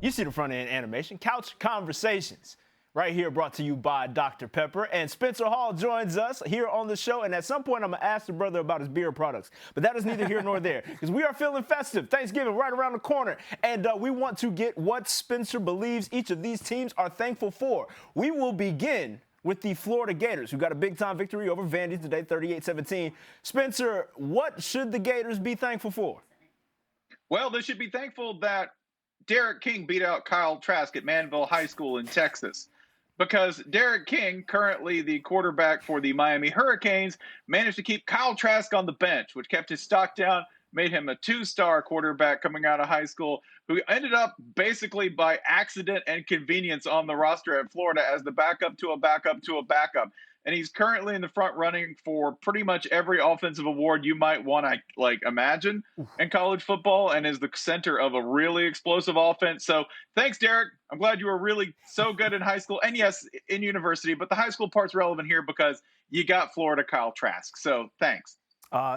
You see the front end animation, Couch Conversations, right here, brought to you by Dr. Pepper. And Spencer Hall joins us here on the show. And at some point, I'm going to ask the brother about his beer products. But that is neither here nor there, because we are feeling festive. Thanksgiving right around the corner. And we want to get what Spencer believes each of these teams are thankful for. We will begin with the Florida Gators, who got a big-time victory over Vandy today, 38-17. Spencer, what should the Gators be thankful for? Well, they should be thankful that Derek King beat out Kyle Trask at Manville High School in Texas, because Derek King, currently the quarterback for the Miami Hurricanes, managed to keep Kyle Trask on the bench, which kept his stock down, made him a two-star quarterback coming out of high school, who ended up basically by accident and convenience on the roster at Florida as the backup to a backup to a backup. And he's currently in the front running for pretty much every offensive award you might want to imagine in college football, and is the center of a really explosive offense. So thanks, Derek. I'm glad you were really so good in high school, and yes, in university, but the high school part's relevant here because you got Florida Kyle Trask. So thanks.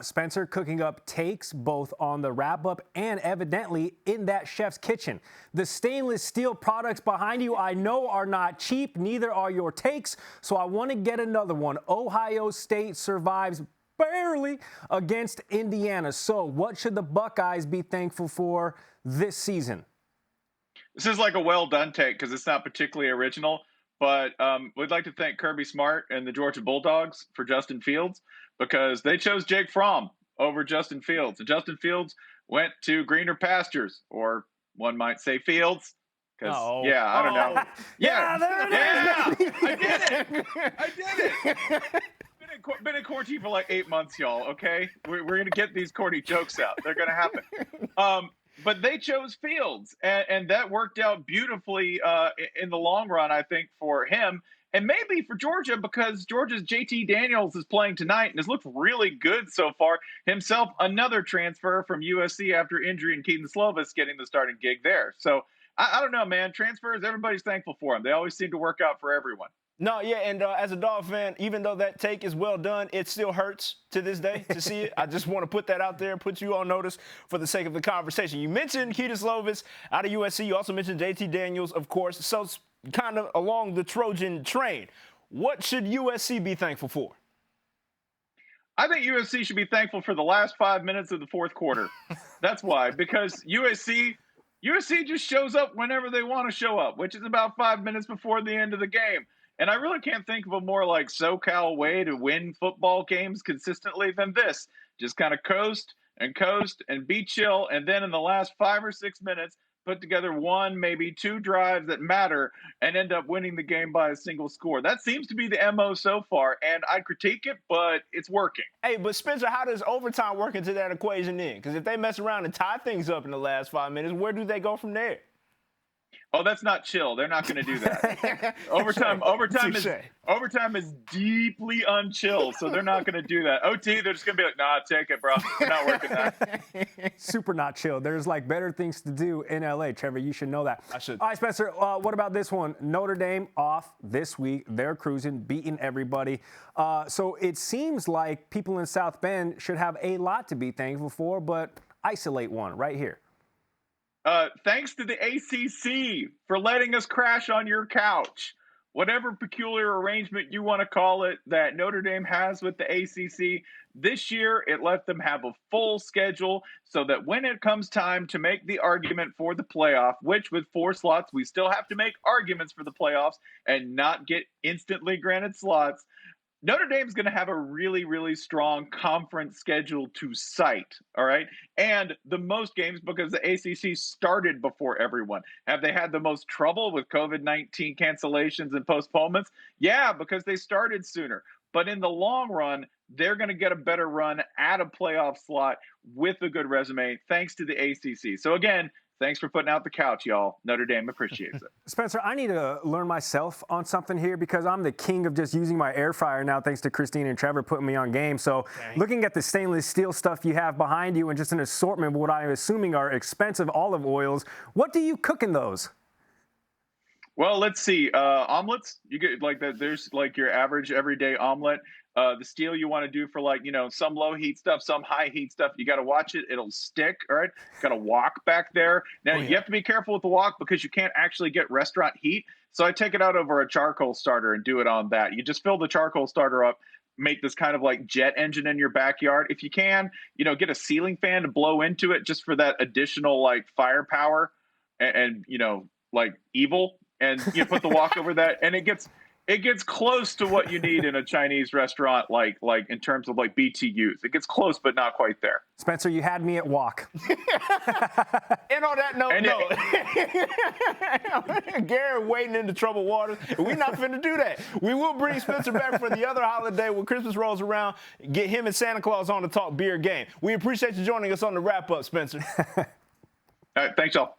Spencer cooking up takes both on the wrap-up and evidently in that chef's kitchen. The stainless steel products behind you I know are not cheap, neither are your takes, so I want to get another one. Ohio State survives barely against Indiana. So what should the Buckeyes be thankful for this season? This is like a well-done take because it's not particularly original, but we'd like to thank Kirby Smart and the Georgia Bulldogs for Justin Fields, because they chose Jake Fromm over Justin Fields. And Justin Fields went to greener pastures, or one might say fields. Because, I don't know. Yeah, there it is. I did it. Been in quarantine for like 8 months, y'all, okay? We're going to get these corny jokes out. They're going to happen. But they chose Fields, and that worked out beautifully in the long run, I think, for him. And maybe for Georgia, because Georgia's JT Daniels is playing tonight and has looked really good so far. Himself, another transfer from USC after injury, and Keaton Slovis getting the starting gig there. So I don't know, man. Transfers, everybody's thankful for them. They always seem to work out for everyone. No, yeah, and as a Dog fan, even though that take is well done, it still hurts to this day to see it. I just want to put that out there, put you on notice for the sake of the conversation. You mentioned Keaton Slovis out of USC. You also mentioned JT Daniels, of course. So kind of along the Trojan train, what should USC be thankful for? I think USC should be thankful for the last 5 minutes of the fourth quarter. That's why, because USC just shows up whenever they want to show up, which is about 5 minutes before the end of the game. And I really can't think of a more like SoCal way to win football games consistently than this. Just kind of coast and be chill. And then in the last 5 or 6 minutes, put together one, maybe two drives that matter and end up winning the game by a single score. That seems to be the MO so far, and I critique it, but it's working. Hey, but Spencer, how does overtime work into that equation then? Because if they mess around and tie things up in the last 5 minutes, where do they go from there? Oh, that's not chill. They're not going to do that. Overtime is deeply unchill, so they're not going to do that. OT, they're just going to be like, nah, take it, bro. We're not working that. Super not chill. There's like better things to do in LA, Trevor. You should know that. I should. All right, Spencer, what about this one? Notre Dame off this week. They're cruising, beating everybody. So it seems like people in South Bend should have a lot to be thankful for, but isolate one right here. Thanks to the ACC for letting us crash on your couch. Whatever peculiar arrangement you want to call it that Notre Dame has with the ACC, this year it let them have a full schedule so that when it comes time to make the argument for the playoff, which with 4 slots, we still have to make arguments for the playoffs and not get instantly granted slots, Notre Dame's going to have a really, really strong conference schedule to cite, all right? And the most games because the ACC started before everyone. Have they had the most trouble with COVID-19 cancellations and postponements? Yeah, because they started sooner. But in the long run, they're going to get a better run at a playoff slot with a good resume thanks to the ACC. So again, thanks for putting out the couch, y'all. Notre Dame appreciates it. Spencer, I need to learn myself on something here because I'm the king of just using my air fryer now, thanks to Christine and Trevor putting me on game. So looking at the stainless steel stuff you have behind you and just an assortment of what I'm assuming are expensive olive oils, what do you cook in those? Well, let's see. Omelets, you get like that. There's like your average everyday omelet. The steel you want to do for like, some low heat stuff, some high heat stuff. You got to watch it. It'll stick. All right. Got to walk back there. Now you have to be careful with the walk because you can't actually get restaurant heat. So I take it out over a charcoal starter and do it on that. You just fill the charcoal starter up, make this kind of like jet engine in your backyard. If you can, get a ceiling fan to blow into it just for that additional like firepower and like evil. And you put the walk over that and it gets close to what you need in a Chinese restaurant, like in terms of like BTUs. It gets close, but not quite there. Spencer, you had me at walk. And on that note, Gary wading into troubled waters. We're not finna do that. We will bring Spencer back for the other holiday when Christmas rolls around. Get him and Santa Claus on to talk beer game. We appreciate you joining us on the wrap up, Spencer. All right, thanks, y'all.